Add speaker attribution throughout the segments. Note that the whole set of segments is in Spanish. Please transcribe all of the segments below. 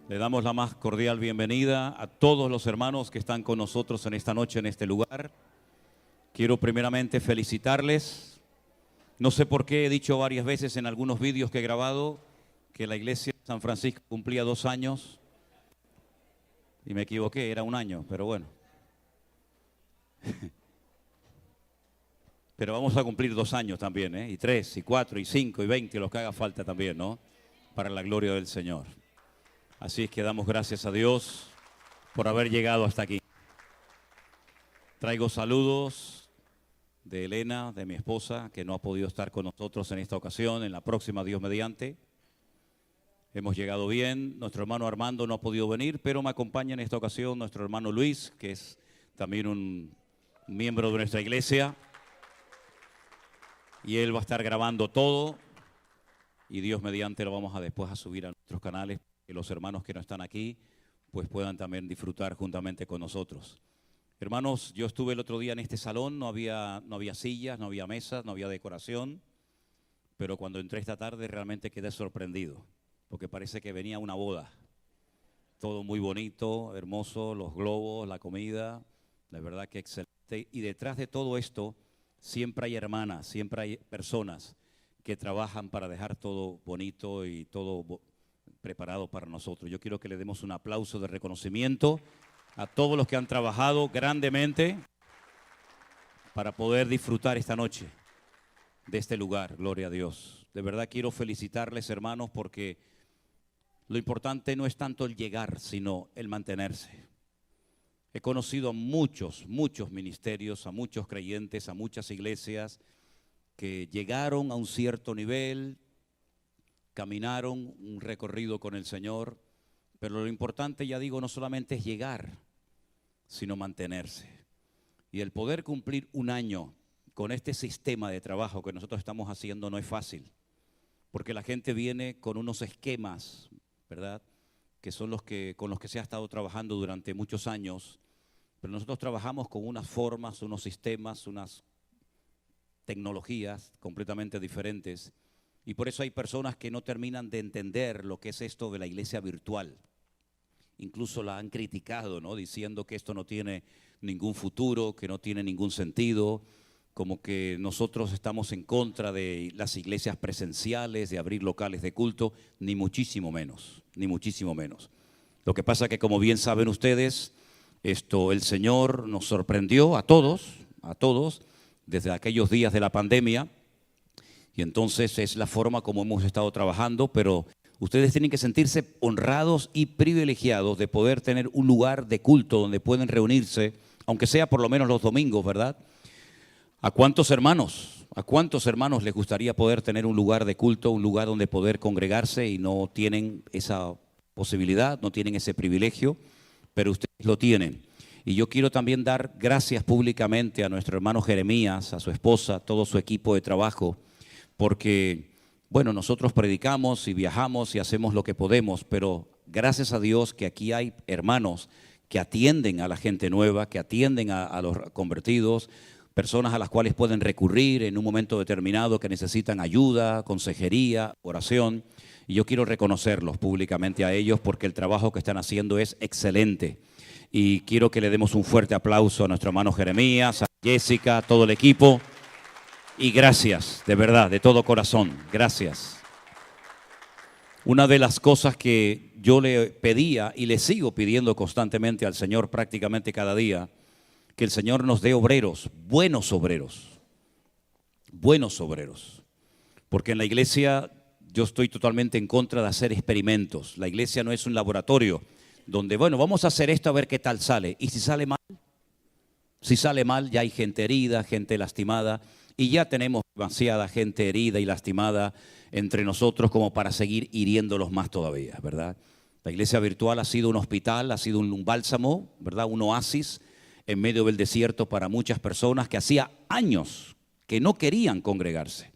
Speaker 1: Le damos la más cordial bienvenida a todos los hermanos que están con nosotros en esta noche, en este lugar. Quiero primeramente felicitarles. No sé por qué he dicho varias veces en algunos vídeos que he grabado que la iglesia de San Francisco cumplía 2 años. Y me equivoqué, era 1 año, pero bueno. Pero vamos a cumplir 2 años también, ¿eh? Y 3, y 4, y 5, y 20, los que haga falta también, ¿no? Para la gloria del Señor. Así es que damos gracias a Dios por haber llegado hasta aquí. Traigo saludos de Elena, de mi esposa, que no ha podido estar con nosotros en esta ocasión, en la próxima, Dios mediante. Hemos llegado bien, nuestro hermano Armando no ha podido venir, pero me acompaña en esta ocasión nuestro hermano Luis, que es también un miembro de nuestra iglesia. Y él va a estar grabando todo y Dios mediante lo vamos a después a subir a nuestros canales, que los hermanos que no están aquí pues puedan también disfrutar juntamente con nosotros. Hermanos, yo estuve el otro día en este salón, no había sillas, no había mesas, no había decoración, pero cuando entré esta tarde realmente quedé sorprendido, porque parece que venía una boda. Todo muy bonito, hermoso, los globos, la comida, la verdad que excelente. Y detrás de todo esto siempre hay hermanas, siempre hay personas que trabajan para dejar todo bonito y todo preparado para nosotros. Yo quiero que le demos un aplauso de reconocimiento a todos los que han trabajado grandemente para poder disfrutar esta noche de este lugar, gloria a Dios. De verdad quiero felicitarles, hermanos, porque lo importante no es tanto el llegar, sino el mantenerse. He conocido a muchos ministerios, a muchos creyentes, a muchas iglesias que llegaron a un cierto nivel, caminaron un recorrido con el Señor, pero lo importante, ya digo, no solamente es llegar, sino mantenerse. Y el poder cumplir 1 año con este sistema de trabajo que nosotros estamos haciendo no es fácil, porque la gente viene con unos esquemas, ¿verdad?, que son con los que se ha estado trabajando durante muchos años, pero nosotros trabajamos con unas formas, unos sistemas, unas tecnologías completamente diferentes. Y por eso hay personas que no terminan de entender lo que es esto de la iglesia virtual. Incluso la han criticado, ¿no?, diciendo que esto no tiene ningún futuro, que no tiene ningún sentido, como que nosotros estamos en contra de las iglesias presenciales, de abrir locales de culto, ni muchísimo menos, ni muchísimo menos. Lo que pasa que, como bien saben ustedes, el Señor nos sorprendió a todos, desde aquellos días de la pandemia. Y entonces es la forma como hemos estado trabajando, pero ustedes tienen que sentirse honrados y privilegiados de poder tener un lugar de culto donde pueden reunirse, aunque sea por lo menos los domingos, ¿verdad? ¿A cuántos hermanos les gustaría poder tener un lugar de culto, un lugar donde poder congregarse y no tienen esa posibilidad, no tienen ese privilegio, pero ustedes lo tienen? Y yo quiero también dar gracias públicamente a nuestro hermano Jeremías, a su esposa, a todo su equipo de trabajo, porque, bueno, nosotros predicamos y viajamos y hacemos lo que podemos, pero gracias a Dios que aquí hay hermanos que atienden a la gente nueva, que atienden a los convertidos, personas a las cuales pueden recurrir en un momento determinado que necesitan ayuda, consejería, oración. Y yo quiero reconocerlos públicamente a ellos porque el trabajo que están haciendo es excelente. Y quiero que le demos un fuerte aplauso a nuestro hermano Jeremías, a Jessica, a todo el equipo. Y gracias, de verdad, de todo corazón, gracias. Una de las cosas que yo le pedía y le sigo pidiendo constantemente al Señor prácticamente cada día, que el Señor nos dé obreros, buenos obreros, porque en la iglesia yo estoy totalmente en contra de hacer experimentos. La iglesia no es un laboratorio donde, bueno, vamos a hacer esto a ver qué tal sale. ¿Y si sale mal? Si sale mal, ya hay gente herida, gente lastimada, y ya tenemos demasiada gente herida y lastimada entre nosotros como para seguir hiriéndolos más todavía, ¿verdad? La iglesia virtual ha sido un hospital, ha sido un bálsamo, ¿verdad?, un oasis en medio del desierto para muchas personas que hacía años que no querían congregarse.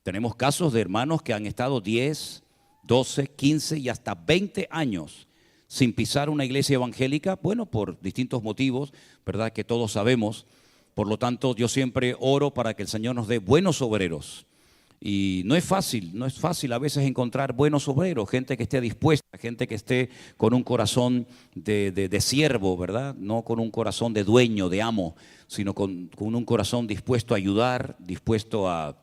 Speaker 1: Tenemos casos de hermanos que han estado 10, 12, 15 y hasta 20 años sin pisar una iglesia evangélica, bueno, por distintos motivos, ¿verdad?, que todos sabemos. Por lo tanto, yo siempre oro para que el Señor nos dé buenos obreros Y no es fácil a veces encontrar buenos obreros, gente que esté dispuesta, gente que esté con un corazón de siervo, ¿verdad? No con un corazón de dueño, de amo, sino con un corazón dispuesto a ayudar, dispuesto a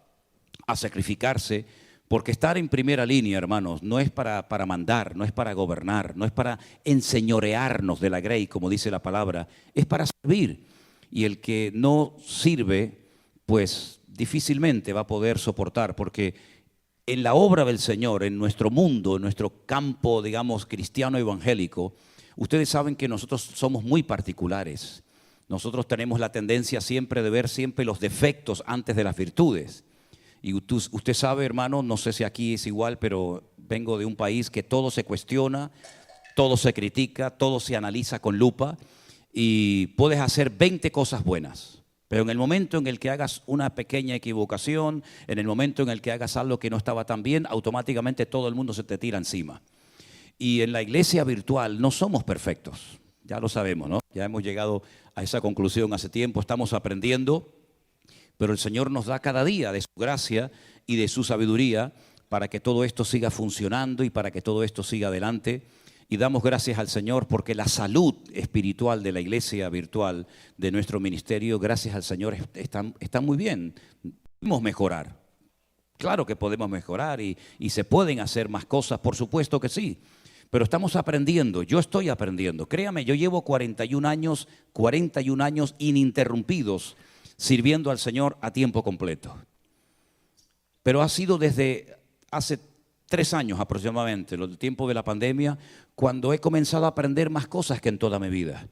Speaker 1: sacrificarse, porque estar en primera línea, hermanos, no es para mandar, no es para gobernar, no es para enseñorearnos de la grey, como dice la palabra, es para servir. Y el que no sirve, pues difícilmente va a poder soportar, porque en la obra del Señor, en nuestro mundo, en nuestro campo, digamos, cristiano evangélico, ustedes saben que nosotros somos muy particulares. Nosotros tenemos la tendencia siempre de ver siempre los defectos antes de las virtudes. Y usted sabe, hermano, no sé si aquí es igual, pero vengo de un país que todo se cuestiona, todo se critica, todo se analiza con lupa y puedes hacer 20 cosas buenas. Pero en el momento en el que hagas una pequeña equivocación, en el momento en el que hagas algo que no estaba tan bien, automáticamente todo el mundo se te tira encima. Y en la iglesia virtual no somos perfectos, ya lo sabemos, ¿no? Ya hemos llegado a esa conclusión hace tiempo, estamos aprendiendo, pero el Señor nos da cada día de su gracia y de su sabiduría para que todo esto siga funcionando y para que todo esto siga adelante. Y damos gracias al Señor porque la salud espiritual de la iglesia virtual, de nuestro ministerio, gracias al Señor, está muy bien. Podemos mejorar. Claro que podemos mejorar y se pueden hacer más cosas, por supuesto que sí. Pero estamos aprendiendo, yo estoy aprendiendo. Créame, yo llevo 41 años ininterrumpidos sirviendo al Señor a tiempo completo. Pero ha sido desde hace 3 años aproximadamente, el tiempo de la pandemia, cuando he comenzado a aprender más cosas que en toda mi vida.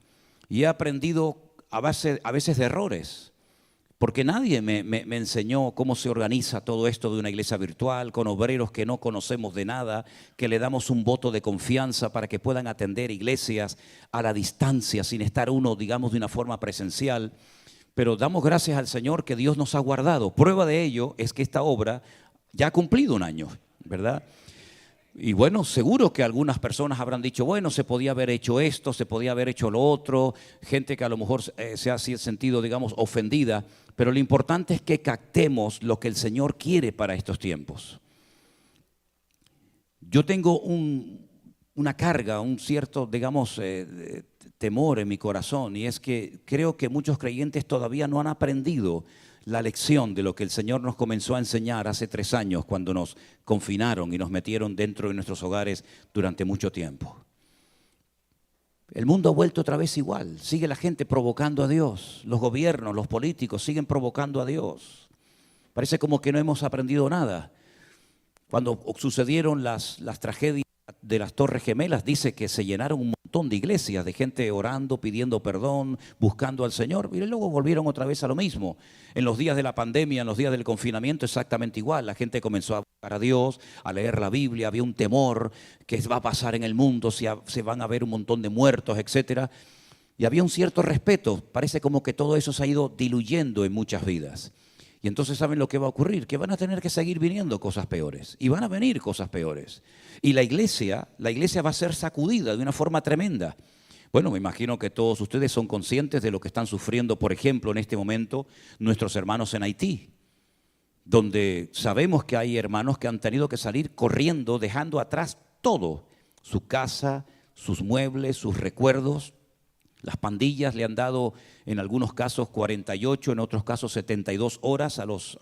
Speaker 1: Y he aprendido a veces de errores, porque nadie me enseñó cómo se organiza todo esto de una iglesia virtual, con obreros que no conocemos de nada, que le damos un voto de confianza para que puedan atender iglesias a la distancia, sin estar uno, digamos, de una forma presencial. Pero damos gracias al Señor que Dios nos ha guardado. Prueba de ello es que esta obra ya ha cumplido 1 año, ¿verdad? Y bueno, seguro que algunas personas habrán dicho, bueno, se podía haber hecho esto, se podía haber hecho lo otro, gente que a lo mejor se ha sentido, digamos, ofendida, pero lo importante es que captemos lo que el Señor quiere para estos tiempos. Yo tengo una carga, un cierto, digamos, temor en mi corazón, y es que creo que muchos creyentes todavía no han aprendido la lección de lo que el Señor nos comenzó a enseñar hace 3 años cuando nos confinaron y nos metieron dentro de nuestros hogares durante mucho tiempo. El mundo ha vuelto otra vez igual, sigue la gente provocando a Dios, los gobiernos, los políticos siguen provocando a Dios. Parece como que no hemos aprendido nada. Cuando sucedieron las tragedias de las Torres Gemelas, dice que se llenaron un montón de iglesias, de gente orando, pidiendo perdón, buscando al Señor, y luego volvieron otra vez a lo mismo. En los días de la pandemia, en los días del confinamiento, exactamente igual. La gente comenzó a buscar a Dios, a leer la Biblia, había un temor que va a pasar en el mundo, se van a ver un montón de muertos, etcétera. Y había un cierto respeto. Parece como que todo eso se ha ido diluyendo en muchas vidas. Y entonces ¿saben lo que va a ocurrir? Que van a tener que seguir viniendo cosas peores. Y van a venir cosas peores. Y la iglesia va a ser sacudida de una forma tremenda. Bueno, me imagino que todos ustedes son conscientes de lo que están sufriendo, por ejemplo, en este momento, nuestros hermanos en Haití, donde sabemos que hay hermanos que han tenido que salir corriendo, dejando atrás todo, su casa, sus muebles, sus recuerdos. Las pandillas le han dado en algunos casos 48, en otros casos 72 horas a los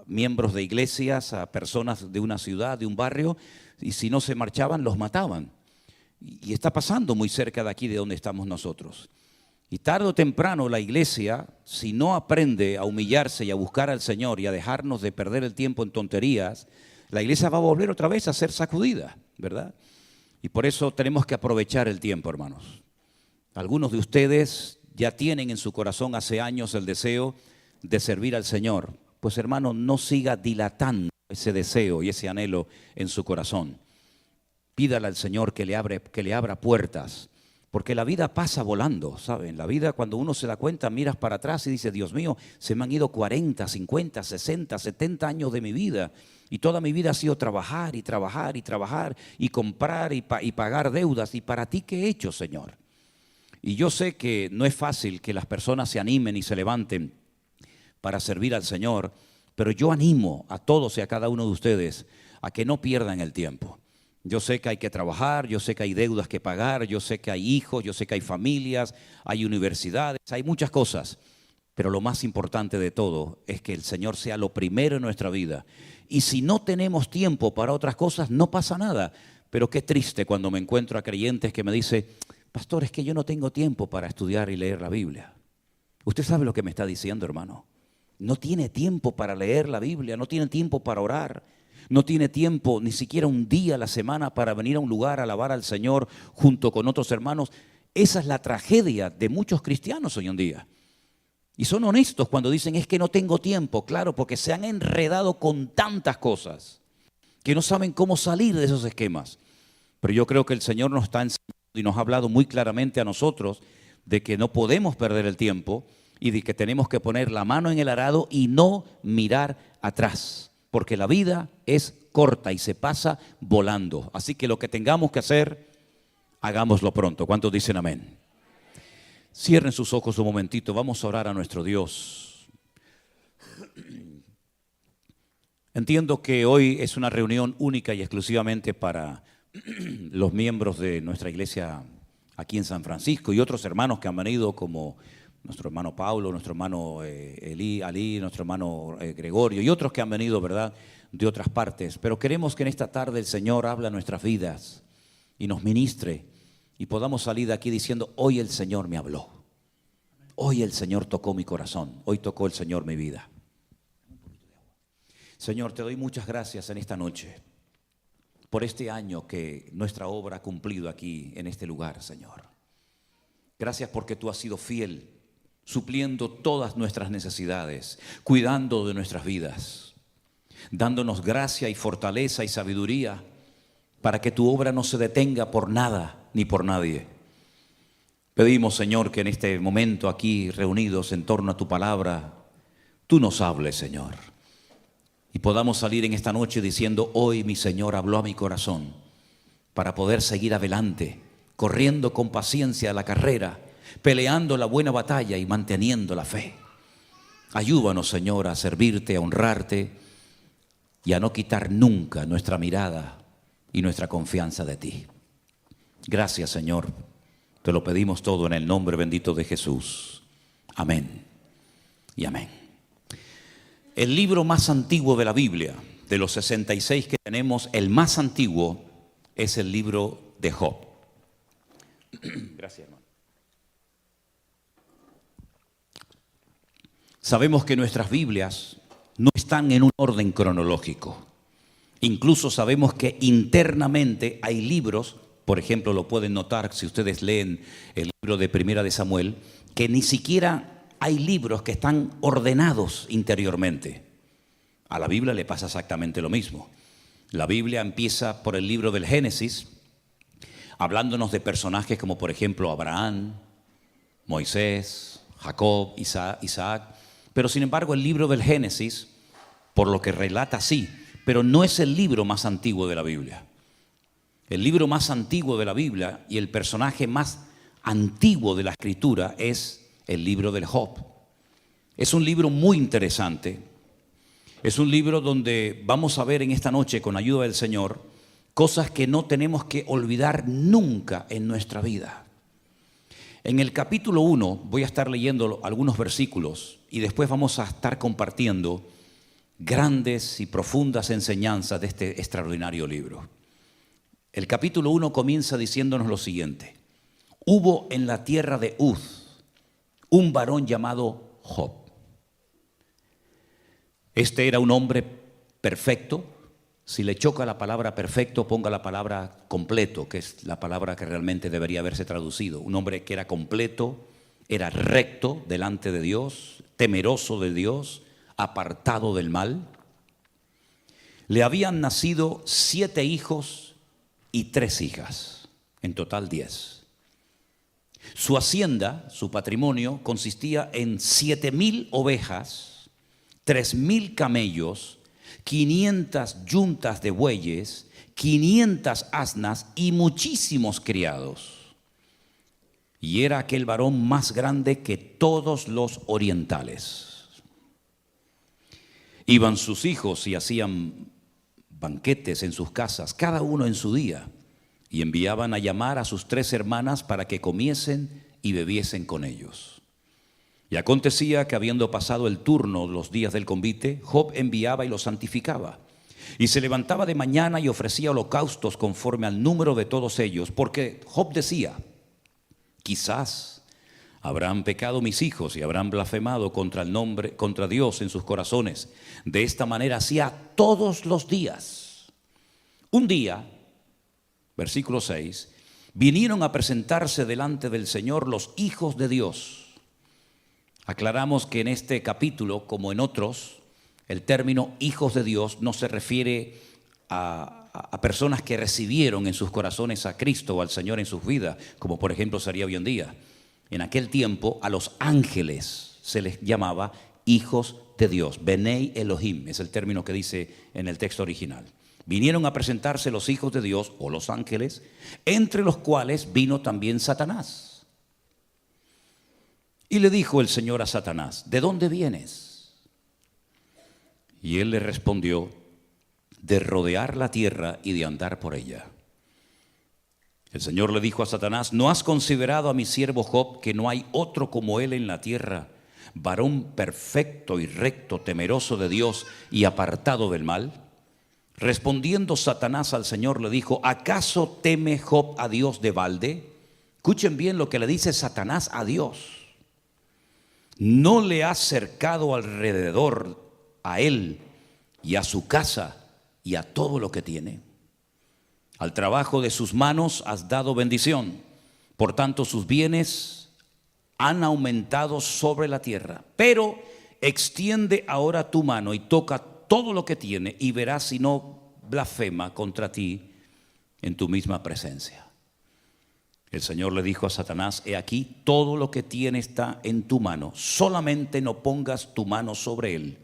Speaker 1: miembros de iglesias, a personas de una ciudad, de un barrio, y si no se marchaban, los mataban. Y está pasando muy cerca de aquí de donde estamos nosotros. Y tarde o temprano la iglesia, si no aprende a humillarse y a buscar al Señor y a dejarnos de perder el tiempo en tonterías, la iglesia va a volver otra vez a ser sacudida, ¿verdad? Y por eso tenemos que aprovechar el tiempo, hermanos. Algunos de ustedes ya tienen en su corazón hace años el deseo de servir al Señor. Pues hermano, no siga dilatando ese deseo y ese anhelo en su corazón. Pídale al Señor que le abra puertas, porque la vida pasa volando, ¿saben? La vida, cuando uno se da cuenta, miras para atrás y dices, Dios mío, se me han ido 40, 50, 60, 70 años de mi vida. Y toda mi vida ha sido trabajar y trabajar y trabajar y comprar y pagar deudas. ¿Y para ti qué he hecho, Señor? Y yo sé que no es fácil que las personas se animen y se levanten para servir al Señor, Pero yo animo a todos y a cada uno de ustedes a que no pierdan el tiempo. Yo sé que hay que trabajar, yo sé que hay deudas que pagar, yo sé que hay hijos, yo sé que hay familias, hay universidades, hay muchas cosas. Pero lo más importante de todo es que el Señor sea lo primero en nuestra vida. Y si no tenemos tiempo para otras cosas, no pasa nada. Pero qué triste cuando me encuentro a creyentes que me dicen, pastor, es que yo no tengo tiempo para estudiar y leer la Biblia. Usted sabe lo que me está diciendo, hermano. No tiene tiempo para leer la Biblia, no tiene tiempo para orar. No tiene tiempo ni siquiera un día a la semana para venir a un lugar a alabar al Señor junto con otros hermanos. Esa es la tragedia de muchos cristianos hoy en día. Y son honestos cuando dicen, es que no tengo tiempo. Claro, porque se han enredado con tantas cosas que no saben cómo salir de esos esquemas. Pero yo creo que el Señor nos está enseñando y nos ha hablado muy claramente a nosotros de que no podemos perder el tiempo y de que tenemos que poner la mano en el arado y no mirar atrás. Porque la vida es corta y se pasa volando. Así que lo que tengamos que hacer, hagámoslo pronto. ¿Cuántos dicen amén? Cierren sus ojos un momentito, vamos a orar a nuestro Dios. Entiendo que hoy es una reunión única y exclusivamente para los miembros de nuestra iglesia aquí en San Francisco y otros hermanos que han venido como nuestro hermano Pablo, nuestro hermano Ali, nuestro hermano Gregorio y otros que han venido, ¿verdad?, de otras partes. Pero queremos que en esta tarde el Señor hable a nuestras vidas y nos ministre y podamos salir de aquí diciendo, hoy el Señor me habló. Hoy el Señor tocó mi corazón. Hoy tocó el Señor mi vida. Señor, te doy muchas gracias en esta noche por este año que nuestra obra ha cumplido aquí en este lugar, Señor. Gracias porque tú has sido fiel, supliendo todas nuestras necesidades, cuidando de nuestras vidas, dándonos gracia y fortaleza y sabiduría para que tu obra no se detenga por nada ni por nadie. Pedimos, Señor, que en este momento aquí reunidos en torno a tu palabra, tú nos hables, Señor, y podamos salir en esta noche diciendo, hoy mi Señor habló a mi corazón para poder seguir adelante, corriendo con paciencia la carrera, peleando la buena batalla y manteniendo la fe. Ayúdanos, Señor, a servirte, a honrarte y a no quitar nunca nuestra mirada y nuestra confianza de ti. Gracias, Señor. Te lo pedimos todo en el nombre bendito de Jesús. Amén y amén. El libro más antiguo de la Biblia, de los 66 que tenemos, el más antiguo es el libro de Job. Gracias, hermano. Sabemos que nuestras Biblias no están en un orden cronológico. Incluso sabemos que internamente hay libros, por ejemplo, lo pueden notar si ustedes leen el libro de Primera de Samuel, que ni siquiera hay libros que están ordenados interiormente. A la Biblia le pasa exactamente lo mismo. La Biblia empieza por el libro del Génesis, hablándonos de personajes como por ejemplo Abraham, Moisés, Jacob, Isaac. Pero sin embargo el libro del Génesis, por lo que relata sí, pero no es el libro más antiguo de la Biblia. El libro más antiguo de la Biblia y el personaje más antiguo de la Escritura es el libro del Job. Es un libro muy interesante. Es un libro donde vamos a ver en esta noche, con ayuda del Señor, cosas que no tenemos que olvidar nunca en nuestra vida. En el capítulo 1 voy a estar leyendo algunos versículos y después vamos a estar compartiendo grandes y profundas enseñanzas de este extraordinario libro. El capítulo 1 comienza diciéndonos lo siguiente: hubo en la tierra de Uz un varón llamado Job. Este era un hombre perfecto. Si le choca la palabra perfecto, ponga la palabra completo, que es la palabra que realmente debería haberse traducido. Un hombre que era completo, era recto delante de Dios, temeroso de Dios, apartado del mal. Le habían nacido 7 hijos y 3 hijas, en total 10. Su hacienda, su patrimonio, consistía en 7,000 ovejas, 3,000 camellos, 500 yuntas de bueyes, 500 asnas y muchísimos criados. Y era aquel varón más grande que todos los orientales. Iban sus hijos y hacían banquetes en sus casas, cada uno en su día, y enviaban a llamar a sus 3 hermanas para que comiesen y bebiesen con ellos. Y acontecía que habiendo pasado el turno los días del convite, Job enviaba y los santificaba. Y se levantaba de mañana y ofrecía holocaustos conforme al número de todos ellos, porque Job decía: quizás habrán pecado mis hijos y habrán blasfemado contra Dios en sus corazones. De esta manera hacía todos los días. Un día, versículo 6, vinieron a presentarse delante del Señor los hijos de Dios. Aclaramos que en este capítulo, como en otros, el término hijos de Dios no se refiere a personas que recibieron en sus corazones a Cristo o al Señor en sus vidas, como por ejemplo sería hoy en día. En aquel tiempo a los ángeles se les llamaba hijos de Dios. Benei Elohim es el término que dice en el texto original. Vinieron a presentarse los hijos de Dios o los ángeles, entre los cuales vino también Satanás. Y le dijo el Señor a Satanás: ¿de dónde vienes? Y él le respondió: de rodear la tierra y de andar por ella. El Señor le dijo a Satanás: ¿no has considerado a mi siervo Job, que no hay otro como él en la tierra, varón perfecto y recto, temeroso de Dios y apartado del mal? Respondiendo Satanás al Señor le dijo: ¿acaso teme Job a Dios de balde? Escuchen bien lo que le dice Satanás a Dios. ¿No le has cercado alrededor a él y a su casa y a todo lo que tiene? Al trabajo de sus manos has dado bendición, por tanto sus bienes han aumentado sobre la tierra. Pero extiende ahora tu mano y toca todo lo que tiene, y verás si no blasfema contra ti en tu misma presencia. El Señor le dijo a Satanás: he aquí, todo lo que tiene está en tu mano, solamente no pongas tu mano sobre él.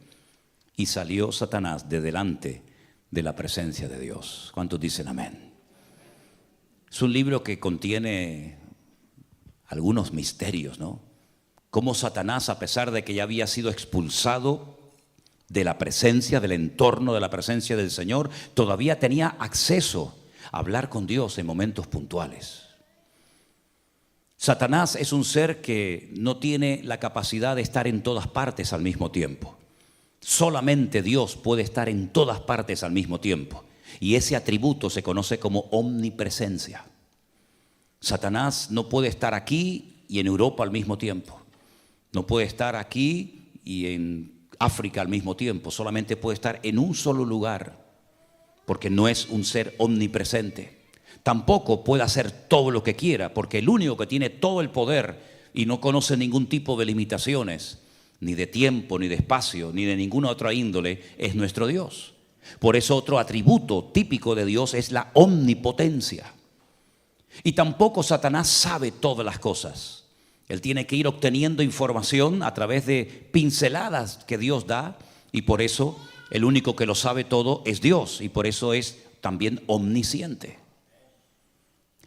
Speaker 1: Y salió Satanás de delante de la presencia de Dios. ¿Cuántos dicen amén? Es un libro que contiene algunos misterios, ¿no? Cómo Satanás, a pesar de que ya había sido expulsado de la presencia, del entorno de la presencia del Señor, todavía tenía acceso a hablar con Dios en momentos puntuales. Satanás es un ser que no tiene la capacidad de estar en todas partes al mismo tiempo. Solamente Dios puede estar en todas partes al mismo tiempo, y ese atributo se conoce como omnipresencia. Satanás no puede estar aquí y en Europa al mismo tiempo. No puede estar aquí y en África al mismo tiempo. Solamente puede estar en un solo lugar, porque no es un ser omnipresente. Tampoco puede hacer todo lo que quiera, porque el único que tiene todo el poder y no conoce ningún tipo de limitaciones, ni de tiempo, ni de espacio, ni de ninguna otra índole, es nuestro Dios. Por eso otro atributo típico de Dios es la omnipotencia. Y tampoco Satanás sabe todas las cosas. Él tiene que ir obteniendo información a través de pinceladas que Dios da, y por eso el único que lo sabe todo es Dios, y por eso es también omnisciente.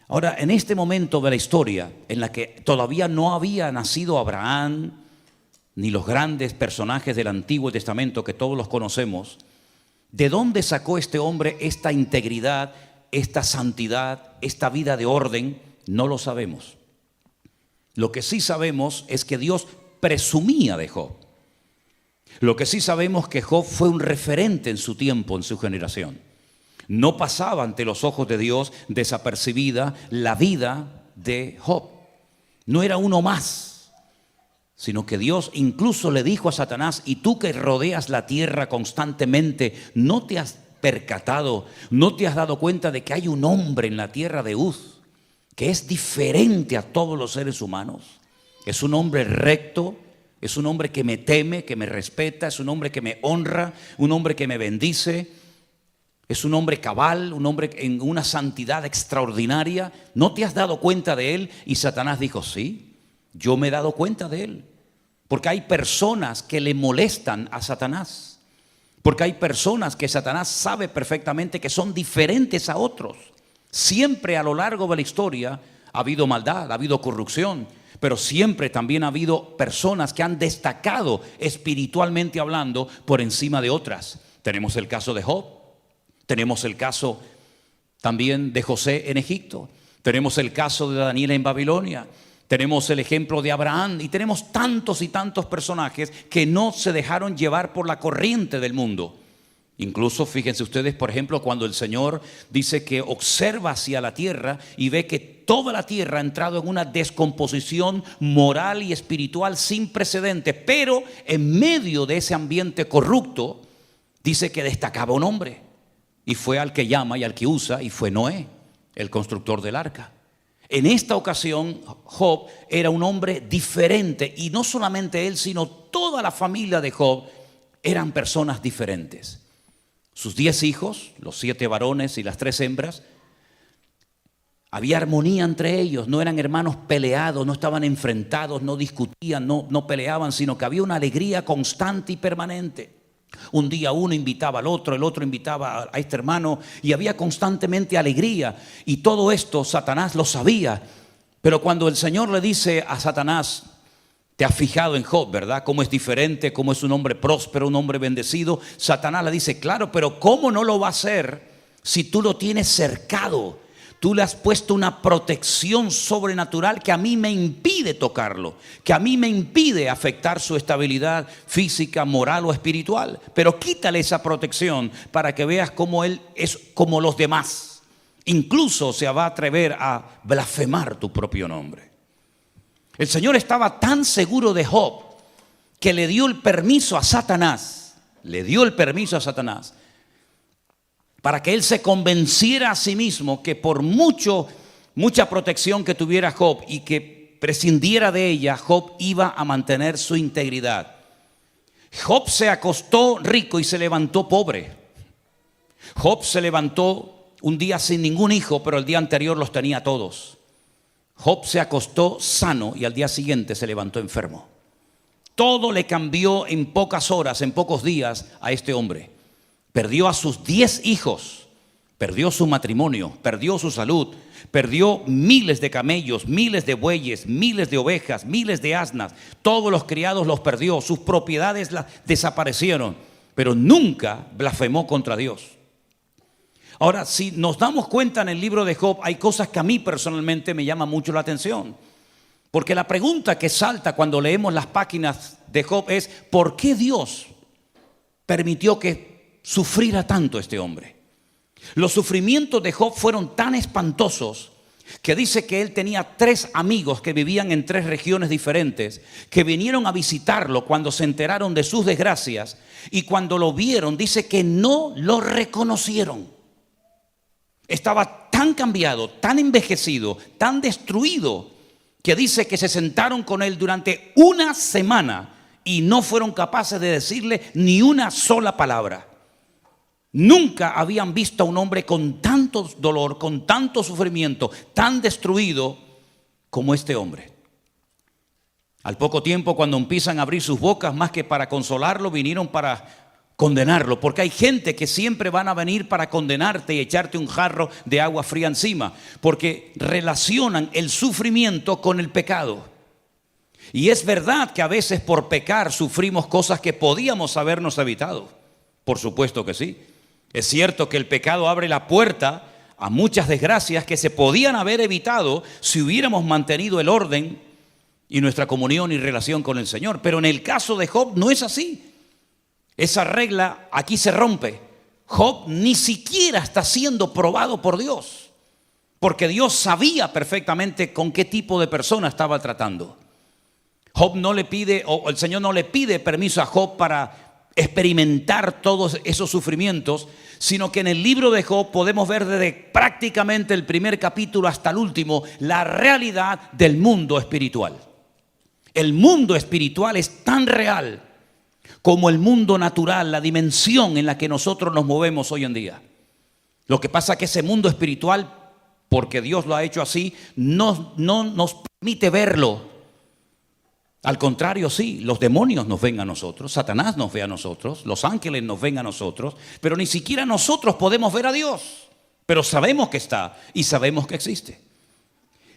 Speaker 1: Ahora, en este momento de la historia en la que todavía no había nacido Abraham, ni los grandes personajes del Antiguo Testamento que todos los conocemos, ¿de dónde sacó este hombre esta integridad, esta santidad, esta vida de orden? No lo sabemos. Lo que sí sabemos es que Dios presumía de Job. Lo que sí sabemos es que Job fue un referente en su tiempo, en su generación. No pasaba ante los ojos de Dios desapercibida la vida de Job. No era uno más, sino que Dios incluso le dijo a Satanás: y tú que rodeas la tierra constantemente, ¿no te has percatado, no te has dado cuenta de que hay un hombre en la tierra de Uz que es diferente a todos los seres humanos? Es un hombre recto, es un hombre que me teme, que me respeta, es un hombre que me honra, un hombre que me bendice. Es un hombre cabal, un hombre en una santidad extraordinaria. ¿No te has dado cuenta de él? Y Satanás dijo: sí, yo me he dado cuenta de él. Porque hay personas que le molestan a Satanás. Porque hay personas que Satanás sabe perfectamente que son diferentes a otros. Siempre a lo largo de la historia ha habido maldad, ha habido corrupción. pero siempre también ha habido personas que han destacado espiritualmente hablando por encima de otras. Tenemos el caso de Job, tenemos el caso también de José en Egipto, tenemos el caso de Daniel en Babilonia, tenemos el ejemplo de Abraham y tenemos tantos y tantos personajes que no se dejaron llevar por la corriente del mundo. Incluso fíjense ustedes, por ejemplo, cuando el Señor dice que observa hacia la tierra y ve que toda la tierra ha entrado en una descomposición moral y espiritual sin precedentes, pero en medio de ese ambiente corrupto dice que destacaba un hombre y fue al que llama y al que usa, y fue Noé, el constructor del arca. En esta ocasión Job era un hombre diferente, y no solamente él, sino toda la familia de Job eran personas diferentes. Sus 10 hijos, los 7 varones y las 3 hembras, había armonía entre ellos, no eran hermanos peleados, no estaban enfrentados, no discutían, no peleaban, sino que había una alegría constante y permanente. Un día uno invitaba al otro, el otro invitaba a este hermano, y había constantemente alegría. Y todo esto Satanás lo sabía. Pero cuando el Señor le dice a Satanás: te has fijado en Job, ¿verdad? Cómo es diferente, cómo es un hombre próspero, un hombre bendecido. Satanás le dice: claro, pero ¿cómo no lo va a hacer si tú lo tienes cercado? Tú le has puesto una protección sobrenatural que a mí me impide tocarlo, que a mí me impide afectar su estabilidad física, moral o espiritual. Pero quítale esa protección para que veas cómo él es como los demás. Incluso se va a atrever a blasfemar tu propio nombre. El Señor estaba tan seguro de Job que le dio el permiso a Satanás, para que él se convenciera a sí mismo que por mucha protección que tuviera Job y que prescindiera de ella, Job iba a mantener su integridad. Job se acostó rico y se levantó pobre. Job se levantó un día sin ningún hijo, pero el día anterior los tenía todos. Job se acostó sano y al día siguiente se levantó enfermo. Todo le cambió en pocas horas, en pocos días a este hombre. Perdió a sus 10 hijos, perdió su matrimonio, perdió su salud, perdió miles de camellos, miles de bueyes, miles de ovejas, miles de asnas. Todos los criados los perdió, sus propiedades desaparecieron, pero nunca blasfemó contra Dios. Ahora, si nos damos cuenta en el libro de Job, hay cosas que a mí personalmente me llaman mucho la atención. Porque la pregunta que salta cuando leemos las páginas de Job es: ¿por qué Dios permitió que sufriera tanto este hombre? Los sufrimientos de Job fueron tan espantosos que dice que él tenía 3 amigos que vivían en 3 regiones diferentes, que vinieron a visitarlo cuando se enteraron de sus desgracias, y cuando lo vieron dice que no lo reconocieron. Estaba tan cambiado, tan envejecido, tan destruido, que dice que se sentaron con él durante una semana y no fueron capaces de decirle ni una sola palabra. Nunca habían visto a un hombre con tanto dolor, con tanto sufrimiento, tan destruido como este hombre. Al poco tiempo, cuando empiezan a abrir sus bocas, más que para consolarlo, vinieron para condenarlo. Porque hay gente que siempre van a venir para condenarte y echarte un jarro de agua fría encima, porque relacionan el sufrimiento con el pecado. Y es verdad que a veces por pecar sufrimos cosas que podíamos habernos evitado. Por supuesto que sí. Es cierto que el pecado abre la puerta a muchas desgracias que se podían haber evitado si hubiéramos mantenido el orden y nuestra comunión y relación con el Señor. Pero en el caso de Job no es así. Esa regla aquí se rompe. Job ni siquiera está siendo probado por Dios, porque Dios sabía perfectamente con qué tipo de persona estaba tratando. Job no le pide, o el Señor no le pide permiso a Job para experimentar todos esos sufrimientos, sino que en el libro de Job podemos ver desde prácticamente el primer capítulo hasta el último la realidad del mundo espiritual. El mundo espiritual es tan real como el mundo natural, la dimensión en la que nosotros nos movemos hoy en día. Lo que pasa es que ese mundo espiritual, porque Dios lo ha hecho así, no nos permite verlo. Al contrario, sí, los demonios nos ven a nosotros, Satanás nos ve a nosotros, los ángeles nos ven a nosotros, pero ni siquiera nosotros podemos ver a Dios. Pero sabemos que está y sabemos que existe.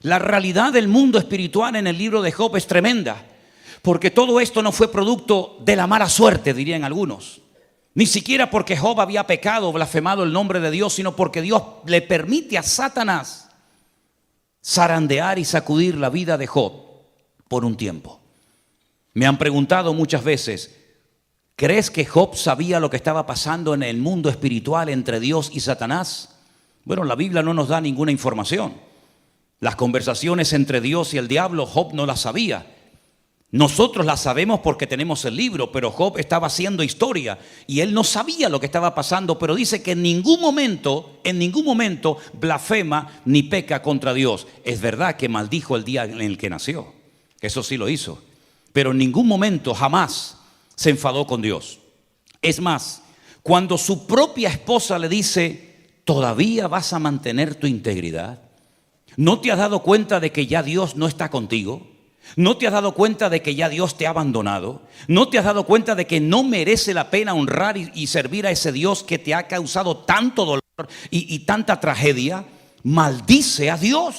Speaker 2: La realidad del mundo espiritual en el libro de Job es tremenda, porque todo esto no fue producto de la mala suerte, dirían algunos. Ni siquiera porque Job había pecado o blasfemado el nombre de Dios, sino porque Dios le permite a Satanás zarandear y sacudir la vida de Job por un tiempo. Me han preguntado muchas veces, ¿crees que Job sabía lo que estaba pasando en el mundo espiritual entre Dios y Satanás? Bueno, la Biblia no nos da ninguna información. Las conversaciones entre Dios y el diablo, Job no las sabía. Nosotros las sabemos porque tenemos el libro, pero Job estaba haciendo historia y él no sabía lo que estaba pasando, pero dice que en ningún momento blasfema ni peca contra Dios. Es verdad que maldijo el día en el que nació, eso sí lo hizo, pero en ningún momento, jamás se enfadó con Dios. Es más, cuando su propia esposa le dice, ¿todavía vas a mantener tu integridad? ¿No te has dado cuenta de que ya Dios no está contigo? ¿No te has dado cuenta de que ya Dios te ha abandonado? ¿No te has dado cuenta de que no merece la pena honrar y servir a ese Dios que te ha causado tanto dolor y tanta tragedia? Maldice a Dios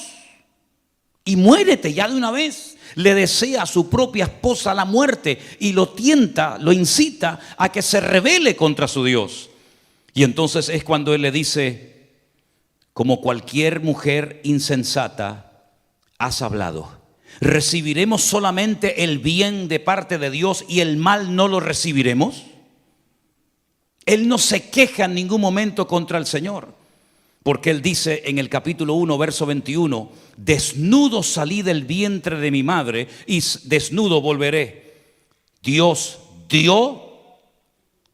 Speaker 2: y muérete ya de una vez. Le desea a su propia esposa la muerte y lo tienta, lo incita a que se rebele contra su Dios. Y entonces es cuando él le dice, como cualquier mujer insensata, has hablado. ¿Recibiremos solamente el bien de parte de Dios y el mal no lo recibiremos? Él no se queja en ningún momento contra el Señor, porque él dice en el capítulo 1, verso 21, desnudo salí del vientre de mi madre y desnudo volveré. Dios dio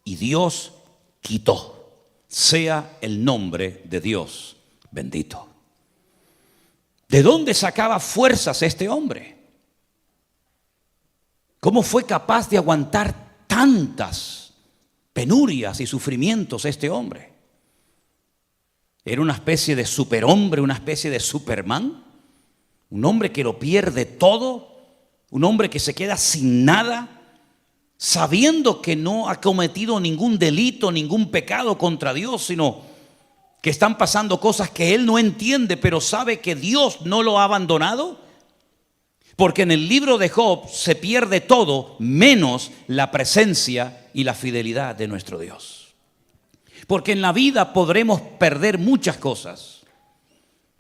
Speaker 2: y Dios quitó. Sea el nombre de Dios bendito. ¿De dónde sacaba fuerzas este hombre? ¿Cómo fue capaz de aguantar tantas penurias y sufrimientos este hombre? ¿Era una especie de superhombre, una especie de Superman? ¿Un hombre que lo pierde todo? ¿Un hombre que se queda sin nada? Sabiendo que no ha cometido ningún delito, ningún pecado contra Dios, sino que están pasando cosas que él no entiende, pero sabe que Dios no lo ha abandonado. Porque en el libro de Job se pierde todo menos la presencia y la fidelidad de nuestro Dios. Porque en la vida podremos perder muchas cosas.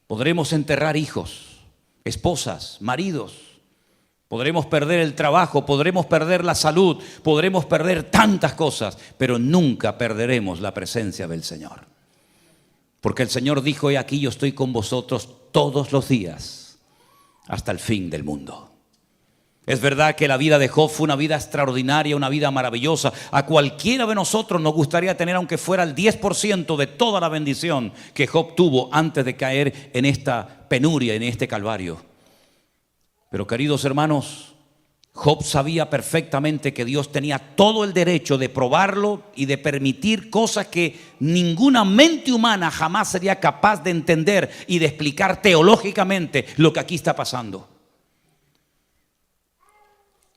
Speaker 2: Podremos enterrar hijos, esposas, maridos. Podremos perder el trabajo, podremos perder la salud, podremos perder tantas cosas, pero nunca perderemos la presencia del Señor. Porque el Señor dijo, he aquí yo estoy con vosotros todos los días hasta el fin del mundo. Es verdad que la vida de Job fue una vida extraordinaria, una vida maravillosa. A cualquiera de nosotros nos gustaría tener, aunque fuera el 10% de toda la bendición que Job tuvo antes de caer en esta penuria, en este calvario. Pero queridos hermanos, Job sabía perfectamente que Dios tenía todo el derecho de probarlo y de permitir cosas que ninguna mente humana jamás sería capaz de entender y de explicar teológicamente lo que aquí está pasando.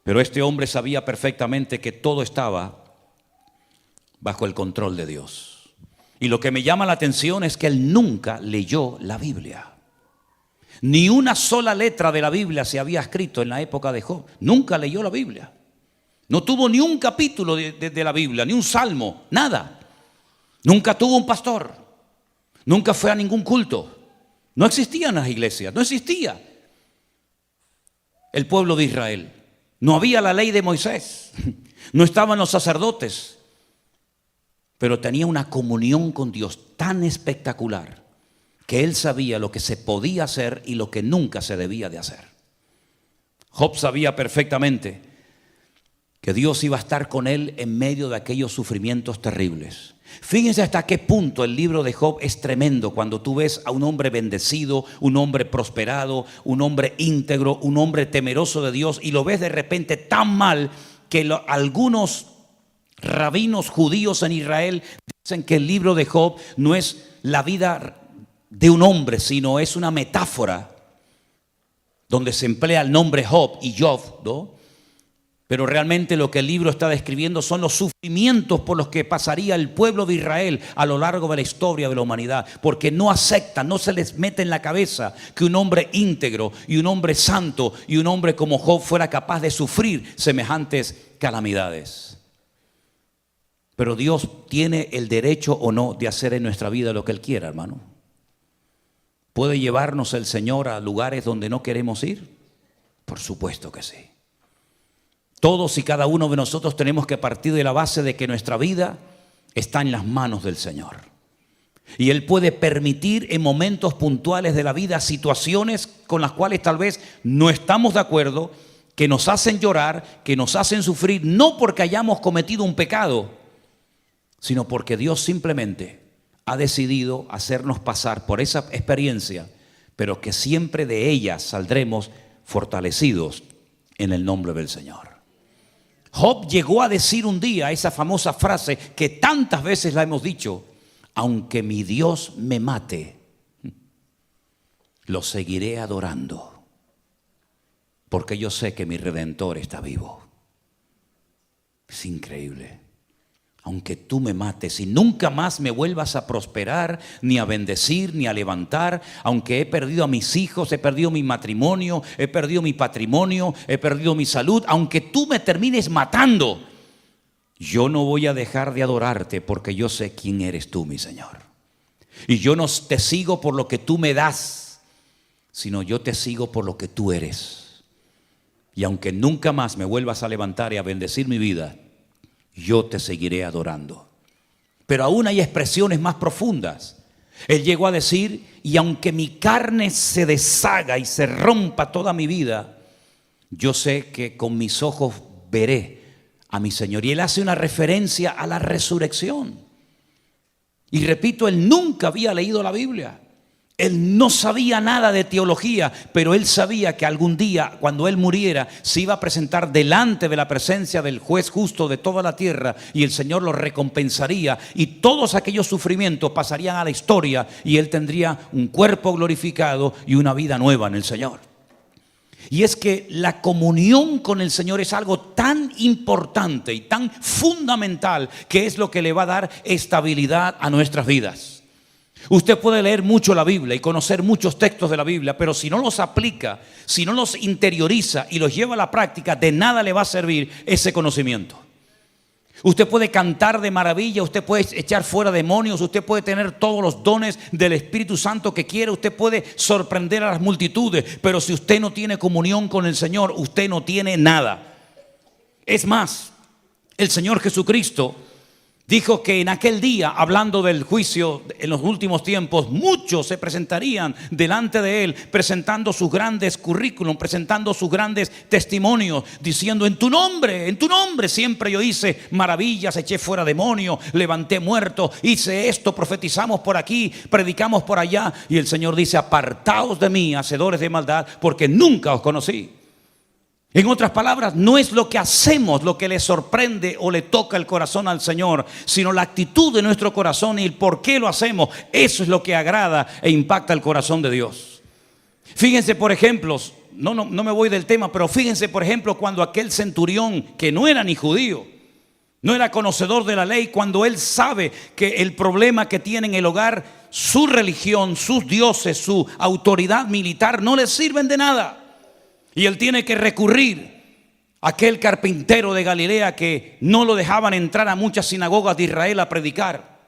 Speaker 2: Pero este hombre sabía perfectamente que todo estaba bajo el control de Dios. Y lo que me llama la atención es que él nunca leyó la Biblia. Ni una sola letra de la Biblia se había escrito en la época de Job. Nunca leyó la Biblia. No tuvo ni un capítulo de la Biblia, ni un salmo, nada. Nunca tuvo un pastor. Nunca fue a ningún culto. No existían las iglesias, no existía el pueblo de Israel. No había la ley de Moisés. No estaban los sacerdotes. Pero tenía una comunión con Dios tan espectacular que él sabía lo que se podía hacer y lo que nunca se debía de hacer. Job sabía perfectamente que Dios iba a estar con él en medio de aquellos sufrimientos terribles. Fíjense hasta qué punto el libro de Job es tremendo cuando tú ves a un hombre bendecido, un hombre prosperado, un hombre íntegro, un hombre temeroso de Dios, y lo ves de repente tan mal que algunos rabinos judíos en Israel dicen que el libro de Job no es la vida de un hombre, sino es una metáfora donde se emplea el nombre Job y Job, ¿no? Pero realmente lo que el libro está describiendo son los sufrimientos por los que pasaría el pueblo de Israel a lo largo de la historia de la humanidad, porque no aceptan, no se les mete en la cabeza que un hombre íntegro y un hombre santo y un hombre como Job fuera capaz de sufrir semejantes calamidades. Pero Dios tiene el derecho o no de hacer en nuestra vida lo que Él quiera, hermano. ¿Puede llevarnos el Señor a lugares donde no queremos ir? Por supuesto que sí. Todos y cada uno de nosotros tenemos que partir de la base de que nuestra vida está en las manos del Señor. Y Él puede permitir en momentos puntuales de la vida situaciones con las cuales tal vez no estamos de acuerdo, que nos hacen llorar, que nos hacen sufrir, no porque hayamos cometido un pecado, sino porque Dios simplemente ha decidido hacernos pasar por esa experiencia, pero que siempre de ella saldremos fortalecidos en el nombre del Señor. Job llegó a decir un día esa famosa frase que tantas veces la hemos dicho: aunque mi Dios me mate, lo seguiré adorando, porque yo sé que mi Redentor está vivo. Es increíble. Aunque tú me mates y nunca más me vuelvas a prosperar, ni a bendecir, ni a levantar, aunque he perdido a mis hijos, he perdido mi matrimonio, he perdido mi patrimonio, he perdido mi salud, aunque tú me termines matando, yo no voy a dejar de adorarte, porque yo sé quién eres tú, mi Señor. Y yo no te sigo por lo que tú me das, sino yo te sigo por lo que tú eres. Y aunque nunca más me vuelvas a levantar y a bendecir mi vida, yo te seguiré adorando. Pero aún hay expresiones más profundas. Él llegó a decir: y aunque mi carne se deshaga y se rompa toda mi vida, yo sé que con mis ojos veré a mi Señor. Y él hace una referencia a la resurrección. Y repito, él nunca había leído la Biblia. Él no sabía nada de teología, pero él sabía que algún día, cuando él muriera, se iba a presentar delante de la presencia del juez justo de toda la tierra, y el Señor lo recompensaría, y todos aquellos sufrimientos pasarían a la historia, y él tendría un cuerpo glorificado y una vida nueva en el Señor. Y es que la comunión con el Señor es algo tan importante y tan fundamental, que es lo que le va a dar estabilidad a nuestras vidas. Usted puede leer mucho la Biblia y conocer muchos textos de la Biblia, pero si no los aplica, si no los interioriza y los lleva a la práctica, de nada le va a servir ese conocimiento. Usted puede cantar de maravilla, usted puede echar fuera demonios, usted puede tener todos los dones del Espíritu Santo que quiere, usted puede sorprender a las multitudes, pero si usted no tiene comunión con el Señor, usted no tiene nada. Es más, el Señor Jesucristo dijo que en aquel día, hablando del juicio en los últimos tiempos, muchos se presentarían delante de Él, presentando sus grandes currículum, presentando sus grandes testimonios, diciendo: en tu nombre siempre yo hice maravillas, eché fuera demonios, levanté muertos, hice esto, profetizamos por aquí, predicamos por allá. Y el Señor dice: apartaos de mí, hacedores de maldad, porque nunca os conocí. En otras palabras, no es lo que hacemos lo que le sorprende o le toca el corazón al Señor, sino la actitud de nuestro corazón y el por qué lo hacemos. Eso es lo que agrada e impacta el corazón de Dios. Fíjense, por ejemplo, no me voy del tema, pero fíjense, por ejemplo, cuando aquel centurión, que no era ni judío, no era conocedor de la ley, cuando él sabe que el problema que tiene en el hogar, su religión, sus dioses, su autoridad militar no le sirven de nada. Y él tiene que recurrir a aquel carpintero de Galilea que no lo dejaban entrar a muchas sinagogas de Israel a predicar.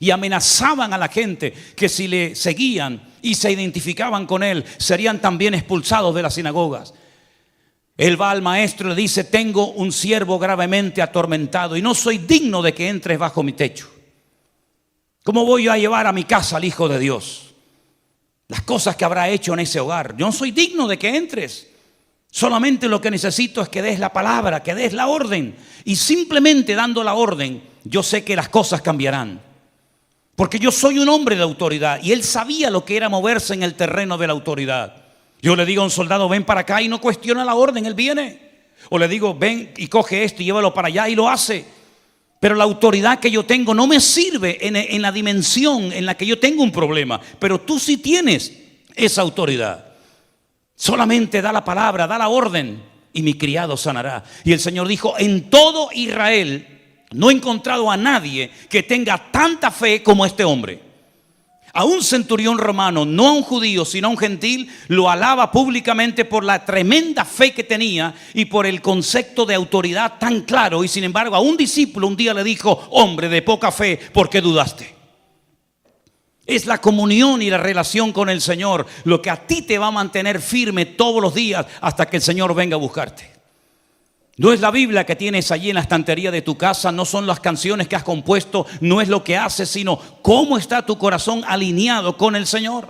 Speaker 2: Y amenazaban a la gente que si le seguían y se identificaban con él, serían también expulsados de las sinagogas. Él va al maestro y le dice: tengo un siervo gravemente atormentado y no soy digno de que entres bajo mi techo. ¿Cómo voy a llevar a mi casa al Hijo de Dios? Las cosas que habrá hecho en ese hogar. Yo no soy digno de que entres. Solamente lo que necesito es que des la palabra, que des la orden. Y simplemente dando la orden, yo sé que las cosas cambiarán. Porque yo soy un hombre de autoridad. Y él sabía lo que era moverse en el terreno de la autoridad. Yo le digo a un soldado: ven para acá, y no cuestiona la orden, él viene. O le digo: ven y coge esto y llévalo para allá, y lo hace. Pero la autoridad que yo tengo no me sirve en la dimensión en la que yo tengo un problema. Pero tú sí tienes esa autoridad. Solamente da la palabra, da la orden, y mi criado sanará. Y el Señor dijo, en todo Israel no he encontrado a nadie que tenga tanta fe como este hombre. A un centurión romano, no a un judío, sino a un gentil, lo alaba públicamente por la tremenda fe que tenía y por el concepto de autoridad tan claro. Y sin embargo, a un discípulo un día le dijo, hombre de poca fe, ¿por qué dudaste? Es la comunión y la relación con el Señor lo que a ti te va a mantener firme todos los días hasta que el Señor venga a buscarte. No es la Biblia que tienes allí en la estantería de tu casa, no son las canciones que has compuesto, no es lo que haces, sino cómo está tu corazón alineado con el Señor.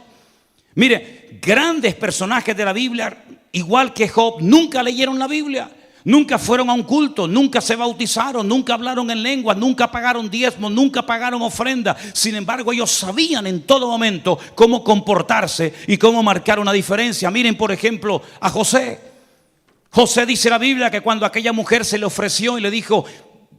Speaker 2: Mire, grandes personajes de la Biblia, igual que Job, nunca leyeron la Biblia, nunca fueron a un culto, nunca se bautizaron, nunca hablaron en lenguas, nunca pagaron diezmos, nunca pagaron ofrenda. Sin embargo, ellos sabían en todo momento cómo comportarse y cómo marcar una diferencia. Miren, por ejemplo, a José. José, dice la Biblia, que cuando aquella mujer se le ofreció y le dijo,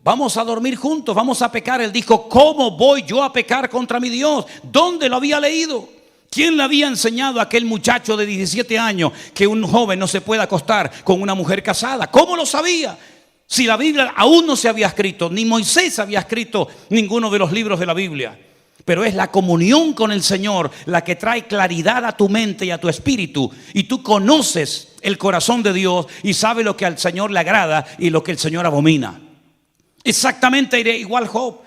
Speaker 2: vamos a dormir juntos, vamos a pecar, él dijo, ¿cómo voy yo a pecar contra mi Dios? ¿Dónde lo había leído? ¿Quién le había enseñado a aquel muchacho de 17 años que un joven no se puede acostar con una mujer casada? ¿Cómo lo sabía? Si la Biblia aún no se había escrito, ni Moisés había escrito ninguno de los libros de la Biblia. Pero es la comunión con el Señor la que trae claridad a tu mente y a tu espíritu. Y tú conoces el corazón de Dios y sabes lo que al Señor le agrada y lo que el Señor abomina. Exactamente igual Job.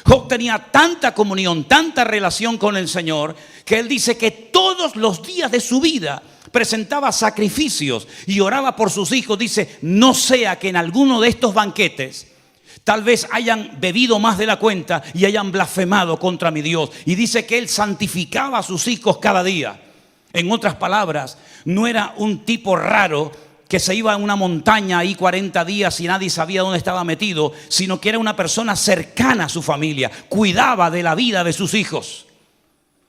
Speaker 2: Job tenía tanta comunión, tanta relación con el Señor, que él dice que todos los días de su vida presentaba sacrificios y oraba por sus hijos. Dice, no sea que en alguno de estos banquetes tal vez hayan bebido más de la cuenta y hayan blasfemado contra mi Dios. Y dice que él santificaba a sus hijos cada día. En otras palabras, no era un tipo raro que se iba a una montaña ahí 40 días y nadie sabía dónde estaba metido, sino que era una persona cercana a su familia, cuidaba de la vida de sus hijos.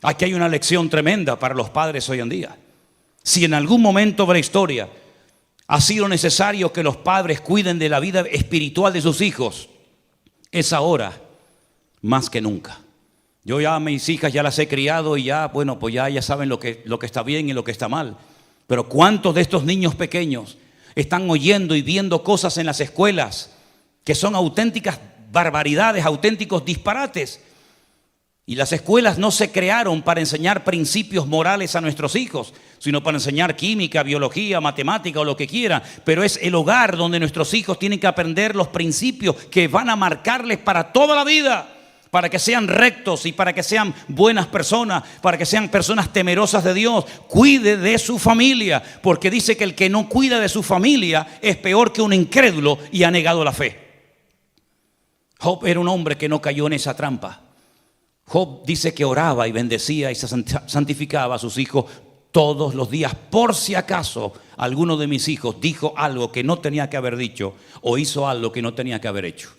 Speaker 2: Aquí hay una lección tremenda para los padres hoy en día. Si en algún momento de la historia ha sido necesario que los padres cuiden de la vida espiritual de sus hijos, es ahora más que nunca. Yo ya a mis hijas ya las he criado y ya, bueno, pues ya saben lo que está bien y lo que está mal. Pero ¿cuántos de estos niños pequeños están oyendo y viendo cosas en las escuelas que son auténticas barbaridades, auténticos disparates? Y las escuelas no se crearon para enseñar principios morales a nuestros hijos, sino para enseñar química, biología, matemática o lo que quieran. Pero es el hogar donde nuestros hijos tienen que aprender los principios que van a marcarles para toda la vida, para que sean rectos y para que sean buenas personas, para que sean personas temerosas de Dios. Cuide de su familia, porque dice que el que no cuida de su familia es peor que un incrédulo y ha negado la fe. Job era un hombre que no cayó en esa trampa. Job dice que oraba y bendecía y se santificaba a sus hijos todos los días. Por si acaso alguno de mis hijos dijo algo que no tenía que haber dicho o hizo algo que no tenía que haber hecho.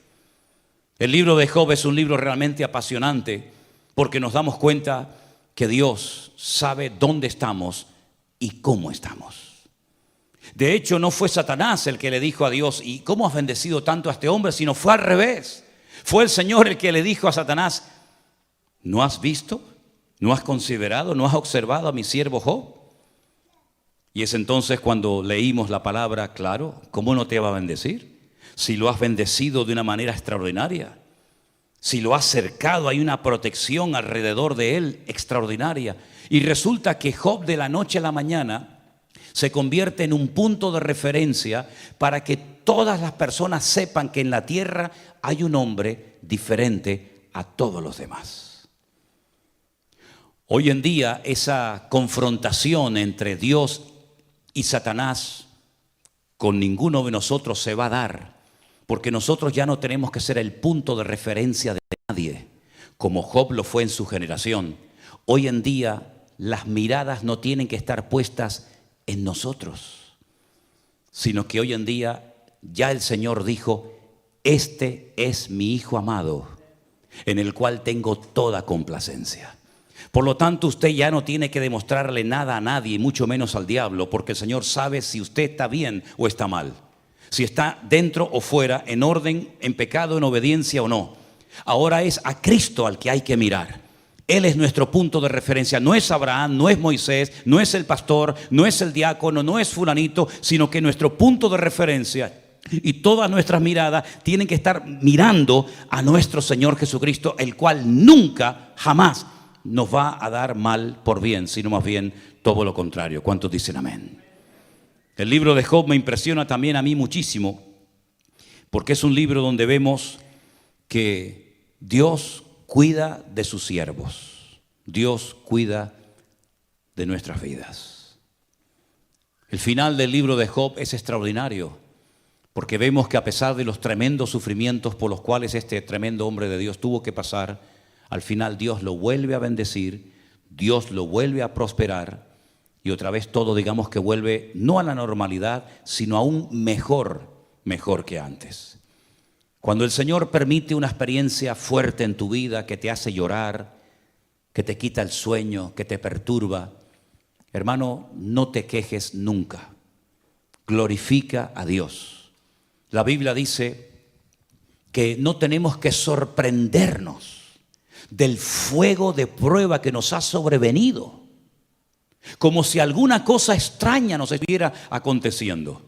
Speaker 2: El libro de Job es un libro realmente apasionante porque nos damos cuenta que Dios sabe dónde estamos y cómo estamos. De hecho, no fue Satanás el que le dijo a Dios, ¿y cómo has bendecido tanto a este hombre? Sino fue al revés. Fue el Señor el que le dijo a Satanás, ¿no has visto? ¿No has considerado? ¿No has observado a mi siervo Job? Y es entonces cuando leímos la palabra, claro, ¿cómo no te va a bendecir? Si lo has bendecido de una manera extraordinaria, si lo has cercado, hay una protección alrededor de él extraordinaria. Y resulta que Job de la noche a la mañana se convierte en un punto de referencia para que todas las personas sepan que en la tierra hay un hombre diferente a todos los demás. Hoy en día esa confrontación entre Dios y Satanás con ninguno de nosotros se va a dar, porque nosotros ya no tenemos que ser el punto de referencia de nadie, como Job lo fue en su generación. Hoy en día las miradas no tienen que estar puestas en nosotros, sino que hoy en día ya el Señor dijo, este es mi Hijo amado, en el cual tengo toda complacencia. Por lo tanto, usted ya no tiene que demostrarle nada a nadie, mucho menos al diablo, porque el Señor sabe si usted está bien o está mal, si está dentro o fuera, en orden, en pecado, en obediencia o no. Ahora es a Cristo al que hay que mirar. Él es nuestro punto de referencia. No es Abraham, no es Moisés, no es el pastor, no es el diácono, no es fulanito, sino que nuestro punto de referencia y todas nuestras miradas tienen que estar mirando a nuestro Señor Jesucristo, el cual nunca, jamás nos va a dar mal por bien, sino más bien todo lo contrario. ¿Cuántos dicen amén? El libro de Job me impresiona también a mí muchísimo, porque es un libro donde vemos que Dios cuida de sus siervos. Dios cuida de nuestras vidas. El final del libro de Job es extraordinario, porque vemos que a pesar de los tremendos sufrimientos por los cuales este tremendo hombre de Dios tuvo que pasar, al final Dios lo vuelve a bendecir, Dios lo vuelve a prosperar y otra vez todo, digamos, que vuelve no a la normalidad, sino aún mejor que antes. Cuando el Señor permite una experiencia fuerte en tu vida que te hace llorar, que te quita el sueño, que te perturba, hermano, no te quejes nunca. Glorifica a Dios. La Biblia dice que no tenemos que sorprendernos del fuego de prueba que nos ha sobrevenido, como si alguna cosa extraña nos estuviera aconteciendo.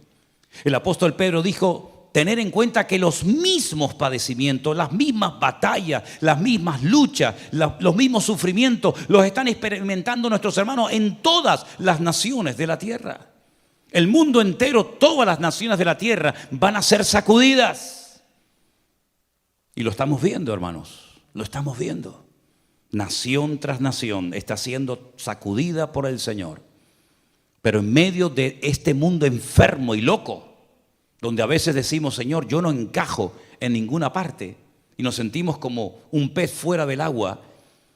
Speaker 2: El apóstol Pedro dijo: tener en cuenta que los mismos padecimientos, las mismas batallas, las mismas luchas, los mismos sufrimientos los están experimentando nuestros hermanos en todas las naciones de la tierra. El mundo entero, todas las naciones de la tierra van a ser sacudidas. Y lo estamos viendo, hermanos, lo estamos viendo. Nación tras nación está siendo sacudida por el Señor. Pero en medio de este mundo enfermo y loco, donde a veces decimos: Señor, yo no encajo en ninguna parte, y nos sentimos como un pez fuera del agua,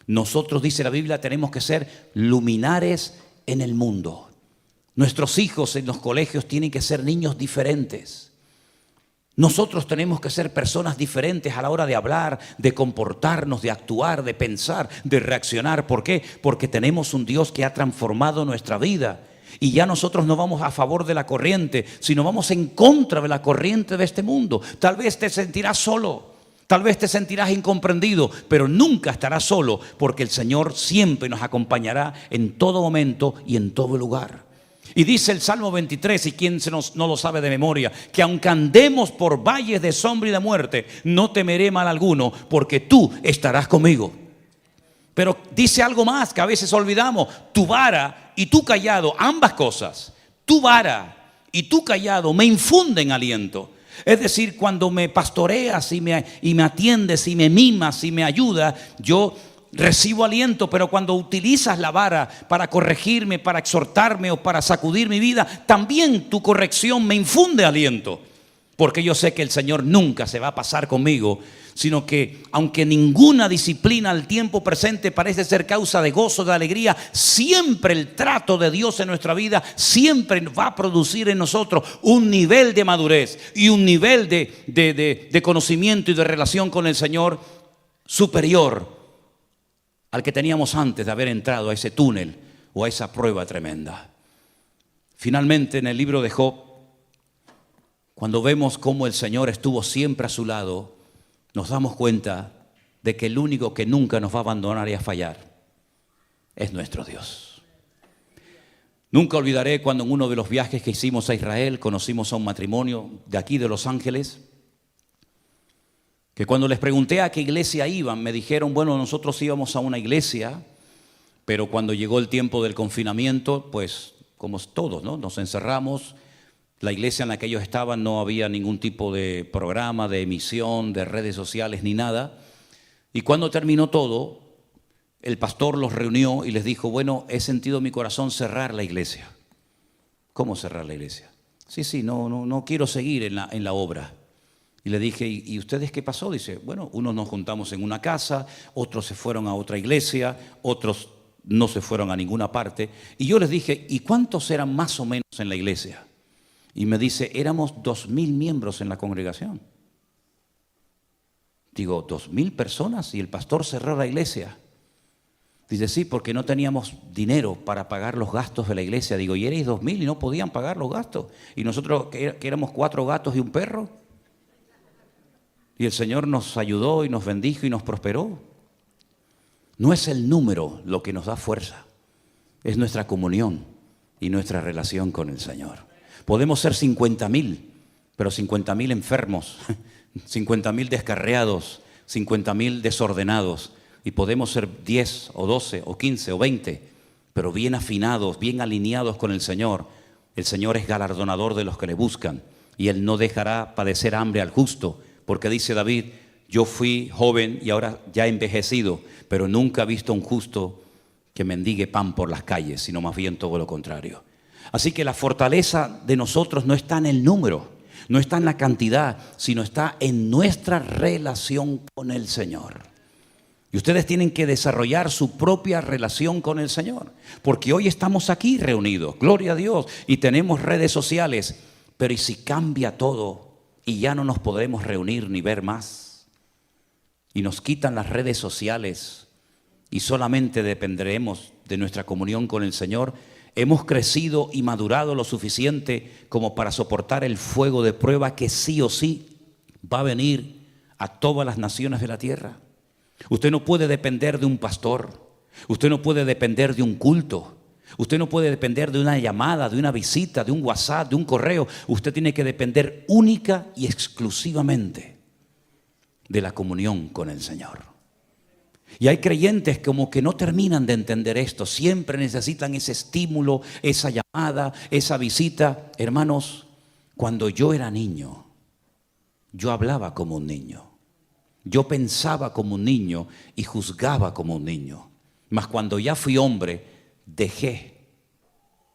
Speaker 2: nosotros, dice la Biblia, tenemos que ser luminares en el mundo. Nuestros hijos en los colegios tienen que ser niños diferentes. Nosotros tenemos que ser personas diferentes a la hora de hablar, de comportarnos, de actuar, de pensar, de reaccionar. ¿Por qué? Porque tenemos un Dios que ha transformado nuestra vida. Y ya nosotros no vamos a favor de la corriente, sino vamos en contra de la corriente de este mundo. Tal vez te sentirás solo, tal vez te sentirás incomprendido, pero nunca estarás solo, porque el Señor siempre nos acompañará en todo momento y en todo lugar. Y dice el Salmo 23, y quien no lo sabe de memoria, que aunque andemos por valles de sombra y de muerte, no temeré mal alguno, porque tú estarás conmigo. Pero dice algo más que a veces olvidamos: tu vara y tu callado, ambas cosas, tu vara y tu callado me infunden aliento. Es decir, cuando me pastoreas y me atiendes y me mimas y me ayudas, yo recibo aliento. Pero cuando utilizas la vara para corregirme, para exhortarme o para sacudir mi vida, también tu corrección me infunde aliento. Porque yo sé que el Señor nunca se va a pasar conmigo, sino que aunque ninguna disciplina al tiempo presente parece ser causa de gozo, de alegría, siempre el trato de Dios en nuestra vida siempre va a producir en nosotros un nivel de madurez y un nivel de conocimiento y de relación con el Señor superior al que teníamos antes de haber entrado a ese túnel o a esa prueba tremenda. Finalmente, en el libro de Job, cuando vemos cómo el Señor estuvo siempre a su lado, nos damos cuenta de que el único que nunca nos va a abandonar y a fallar es nuestro Dios. Nunca olvidaré cuando en uno de los viajes que hicimos a Israel conocimos a un matrimonio de aquí de Los Ángeles, que cuando les pregunté a qué iglesia iban, me dijeron: bueno, nosotros íbamos a una iglesia, pero cuando llegó el tiempo del confinamiento, pues como todos, ¿no?, nos encerramos. La iglesia en la que ellos estaban no había ningún tipo de programa, de emisión, de redes sociales ni nada. Y cuando terminó todo, el pastor los reunió y les dijo: bueno, he sentido en mi corazón cerrar la iglesia. ¿Cómo cerrar la iglesia? Sí, no quiero seguir en la obra. Y le dije: ¿y ustedes qué pasó? Dice: bueno, unos nos juntamos en una casa, otros se fueron a otra iglesia, otros no se fueron a ninguna parte. Y yo les dije: ¿y cuántos eran más o menos en la iglesia? Y me dice: éramos 2,000 miembros en la congregación. Digo: 2,000 personas y el pastor cerró la iglesia. Dice: sí, porque no teníamos dinero para pagar los gastos de la iglesia. Digo: ¿y erais 2,000 y no podían pagar los gastos? ¿Y nosotros que éramos 4 gatos y un perro? Y el Señor nos ayudó y nos bendijo y nos prosperó. No es el número lo que nos da fuerza, es nuestra comunión y nuestra relación con el Señor. Podemos ser 50,000, pero 50,000 enfermos, 50,000 descarriados, 50,000 desordenados. Y podemos ser 10 o 12 o 15 o 20, pero bien afinados, bien alineados con el Señor. El Señor es galardonador de los que le buscan y Él no dejará padecer hambre al justo, porque dice David: yo fui joven y ahora ya he envejecido, pero nunca he visto a un justo que mendigue pan por las calles, sino más bien todo lo contrario. Así que la fortaleza de nosotros no está en el número, no está en la cantidad, sino está en nuestra relación con el Señor. Y ustedes tienen que desarrollar su propia relación con el Señor, porque hoy estamos aquí reunidos, gloria a Dios, y tenemos redes sociales, pero ¿y si cambia todo y ya no nos podremos reunir ni ver más? Y nos quitan las redes sociales y solamente dependeremos de nuestra comunión con el Señor. Hemos crecido y madurado lo suficiente como para soportar el fuego de prueba que sí o sí va a venir a todas las naciones de la tierra. Usted no puede depender de un pastor, usted no puede depender de un culto, usted no puede depender de una llamada, de una visita, de un WhatsApp, de un correo. Usted tiene que depender única y exclusivamente de la comunión con el Señor. Y hay creyentes como que no terminan de entender esto, siempre necesitan ese estímulo, esa llamada, esa visita. Hermanos, cuando yo era niño, yo hablaba como un niño. Yo pensaba como un niño y juzgaba como un niño. Mas cuando ya fui hombre, dejé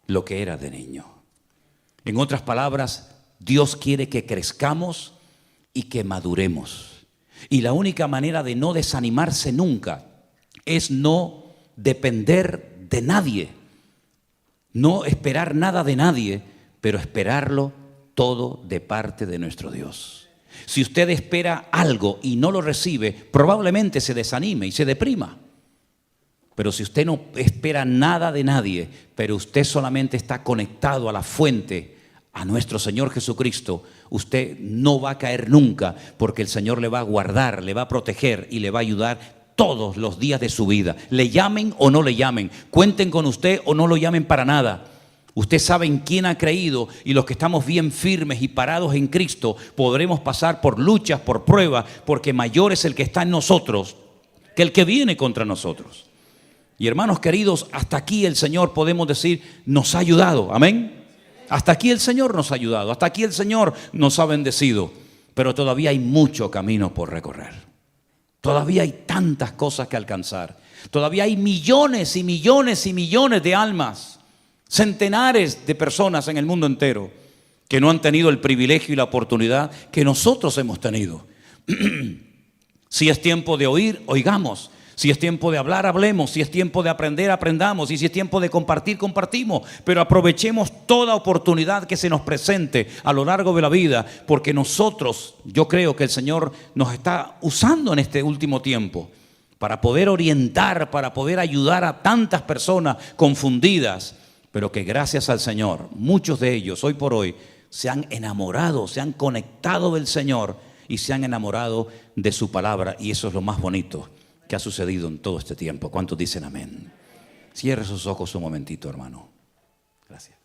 Speaker 2: lo que era de niño. En otras palabras, Dios quiere que crezcamos y que maduremos. Y la única manera de no desanimarse nunca es no depender de nadie, no esperar nada de nadie, pero esperarlo todo de parte de nuestro Dios. Si usted espera algo y no lo recibe, probablemente se desanime y se deprima. Pero si usted no espera nada de nadie, pero usted solamente está conectado a la fuente, a nuestro Señor Jesucristo, usted no va a caer nunca, porque el Señor le va a guardar, le va a proteger y le va a ayudar todos los días de su vida. Le llamen o no le llamen, cuenten con usted o no lo llamen para nada. Usted sabe en quién ha creído, y los que estamos bien firmes y parados en Cristo podremos pasar por luchas, por pruebas, porque mayor es el que está en nosotros que el que viene contra nosotros. Y hermanos queridos, hasta aquí el Señor, podemos decir, nos ha ayudado. Amén. Hasta aquí el Señor nos ha ayudado, hasta aquí el Señor nos ha bendecido, pero todavía hay mucho camino por recorrer. Todavía hay tantas cosas que alcanzar. Todavía hay millones y millones y millones de almas, centenares de personas en el mundo entero que no han tenido el privilegio y la oportunidad que nosotros hemos tenido. Si es tiempo de oír, oigamos. Si es tiempo de hablar, hablemos. Si es tiempo de aprender, aprendamos. Y si es tiempo de compartir, compartimos. Pero aprovechemos toda oportunidad que se nos presente a lo largo de la vida, porque nosotros, yo creo que el Señor nos está usando en este último tiempo para poder orientar, para poder ayudar a tantas personas confundidas, pero que gracias al Señor, muchos de ellos hoy por hoy se han enamorado, se han conectado del Señor y se han enamorado de su palabra. Y eso es lo más bonito que ha sucedido en todo este tiempo. ¿Cuántos dicen amén? Cierre sus ojos un momentito, hermano. Gracias.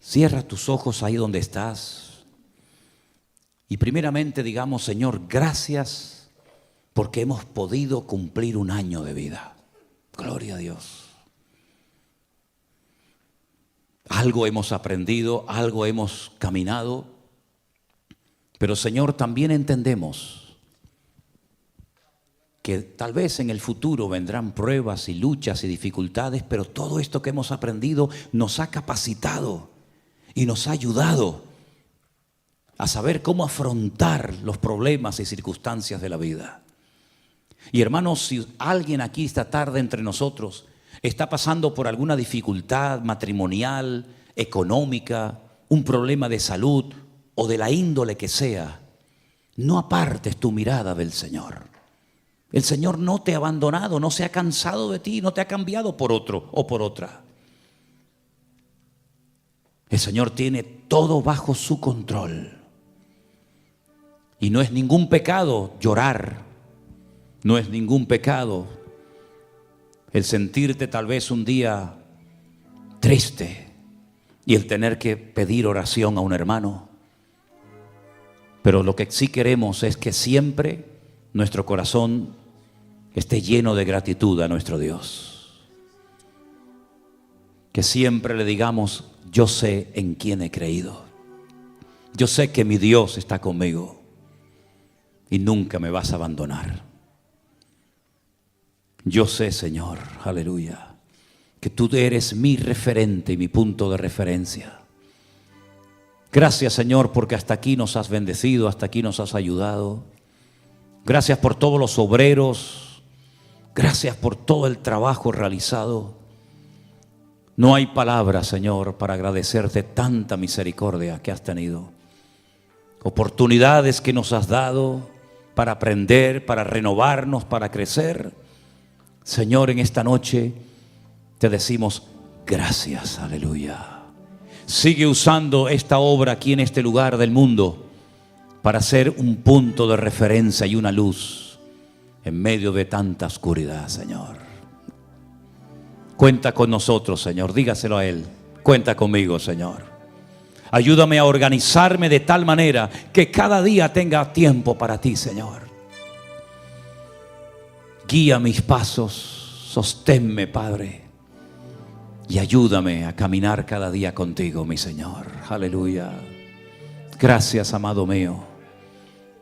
Speaker 2: Cierra tus ojos ahí donde estás. Y primeramente digamos: Señor, gracias porque hemos podido cumplir un año de vida. Gloria a Dios. Algo hemos aprendido, algo hemos caminado. Pero Señor, también entendemos que tal vez en el futuro vendrán pruebas y luchas y dificultades, pero todo esto que hemos aprendido nos ha capacitado y nos ha ayudado a saber cómo afrontar los problemas y circunstancias de la vida. Y hermanos, si alguien aquí esta tarde entre nosotros está pasando por alguna dificultad matrimonial, económica, un problema de salud o de la índole que sea, no apartes tu mirada del Señor. El Señor no te ha abandonado, no se ha cansado de ti, no te ha cambiado por otro o por otra. El Señor tiene todo bajo su control. Y no es ningún pecado llorar No es ningún pecado el sentirte tal vez un día triste y el tener que pedir oración a un hermano. Pero lo que sí queremos es que siempre nuestro corazón esté lleno de gratitud a nuestro Dios. Que siempre le digamos: yo sé en quién he creído. Yo sé que mi Dios está conmigo y nunca me vas a abandonar. Yo sé, Señor, aleluya, que tú eres mi referente y mi punto de referencia. Gracias, Señor, porque hasta aquí nos has bendecido, hasta aquí nos has ayudado. Gracias por todos los obreros. Gracias por todo el trabajo realizado. No hay palabras, Señor, para agradecerte tanta misericordia que has tenido. Oportunidades que nos has dado para aprender, para renovarnos, para crecer. Señor, en esta noche te decimos gracias, aleluya. Sigue usando esta obra aquí en este lugar del mundo para ser un punto de referencia y una luz en medio de tanta oscuridad, Señor. Cuenta con nosotros, Señor, dígaselo a Él. Cuenta conmigo, Señor. Ayúdame a organizarme de tal manera que cada día tenga tiempo para ti, Señor. Guía mis pasos, sosténme, Padre, y ayúdame a caminar cada día contigo, mi Señor. Aleluya. Gracias, amado mío.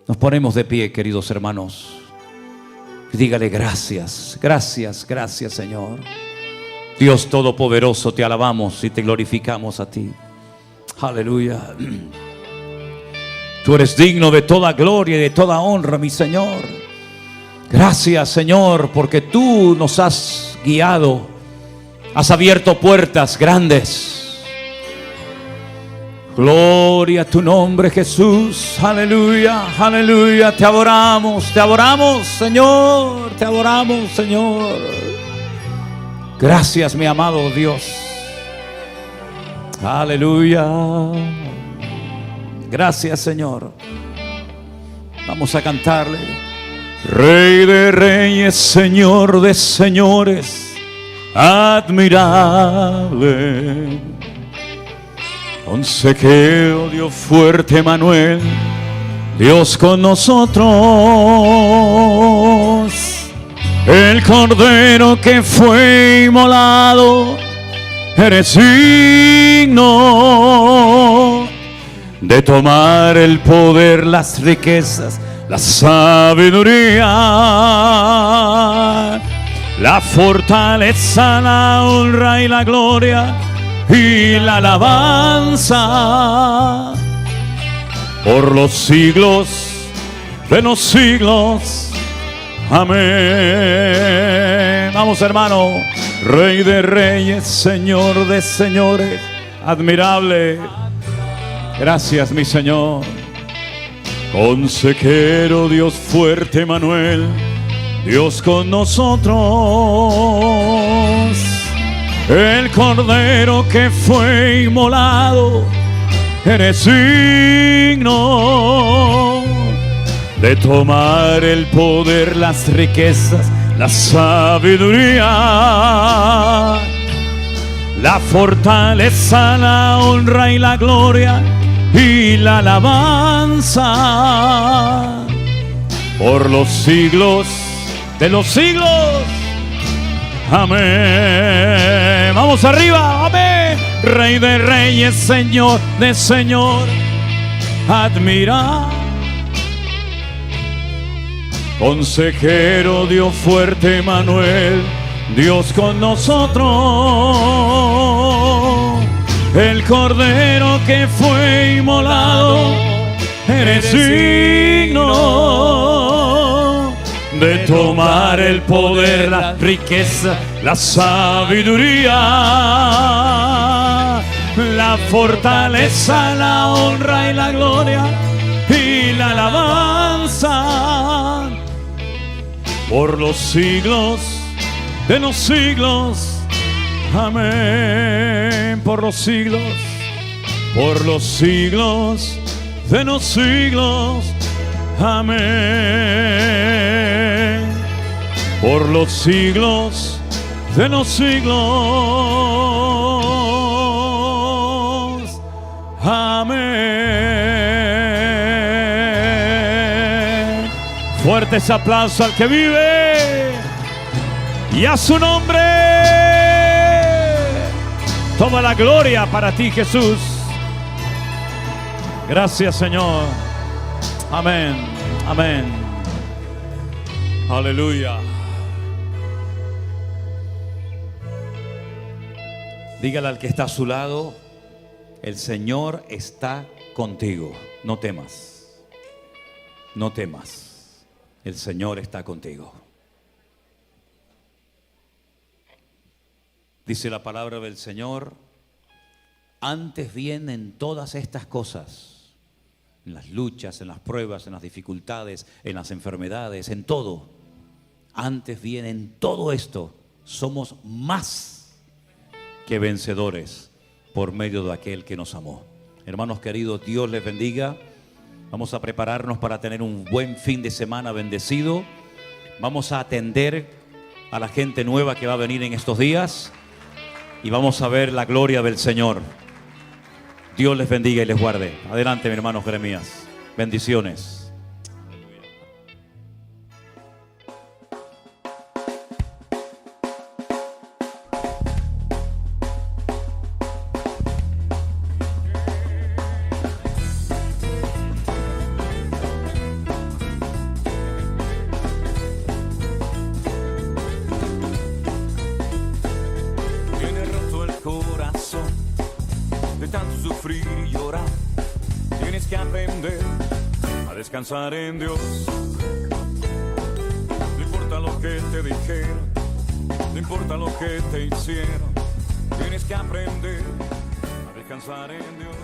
Speaker 2: Nos ponemos de pie, queridos hermanos. Dígale gracias, gracias, gracias, Señor. Dios Todopoderoso, te alabamos y te glorificamos a ti. Aleluya. Tú eres digno de toda gloria y de toda honra, mi Señor. Gracias, Señor, porque tú nos has guiado, has abierto puertas grandes. Gloria a tu nombre, Jesús. Aleluya, aleluya. Te adoramos, Señor. Te adoramos, Señor. Gracias, mi amado Dios. Aleluya. Gracias, Señor. Vamos a cantarle. Rey de reyes, Señor de señores, admirable. Consejero, Dios fuerte, Manuel, Dios con nosotros. El Cordero que fue inmolado, eres digno de tomar el poder, las riquezas, la sabiduría, la fortaleza, la honra y la gloria y la alabanza por los siglos de los siglos. Amén. Vamos, hermano. Rey de reyes, Señor de señores, admirable. Gracias, mi Señor. Consejero, Dios fuerte, Manuel, Dios con nosotros. El Cordero que fue inmolado, eres digno de tomar el poder, las riquezas, la sabiduría, la fortaleza, la honra y la gloria y la alabanza por los siglos de los siglos. Amén. Vamos arriba. Amén. Rey de reyes, Señor de señor, admira. Consejero, Dios fuerte, Manuel, Dios con nosotros. El Cordero que fue inmolado, eres digno de tomar el poder, la riqueza, la sabiduría, la fortaleza, la honra y la gloria y la alabanza por los siglos de los siglos. Amén. Por los siglos de los siglos. Amén.
Speaker 1: por los siglos de los siglos. Amén. Fuertes aplausos al que vive y a su nombre. Toda la gloria para ti, Jesús. Gracias, Señor. Amén. Amén. Aleluya. Dígale al que está a su lado: el Señor está contigo. No temas. No temas. El Señor está contigo. Dice la palabra del Señor: antes vienen todas estas cosas. En las luchas, en las pruebas, en las dificultades, en las enfermedades, en todo. Antes vienen todo esto. Somos más que vencedores por medio de aquel que nos amó. Hermanos queridos, Dios les bendiga. Vamos a prepararnos para tener un buen fin de semana bendecido. Vamos a atender a la gente nueva que va a venir en estos días y vamos a ver la gloria del Señor. Dios les bendiga y les guarde. Adelante, mi hermano Jeremías. Bendiciones.
Speaker 3: Tiene roto el corazón de tanto sufrir y llorar. Tienes que aprender a descansar en Dios. No importa lo que te dijeron, no importa lo que te hicieron. Tienes que aprender a descansar en Dios.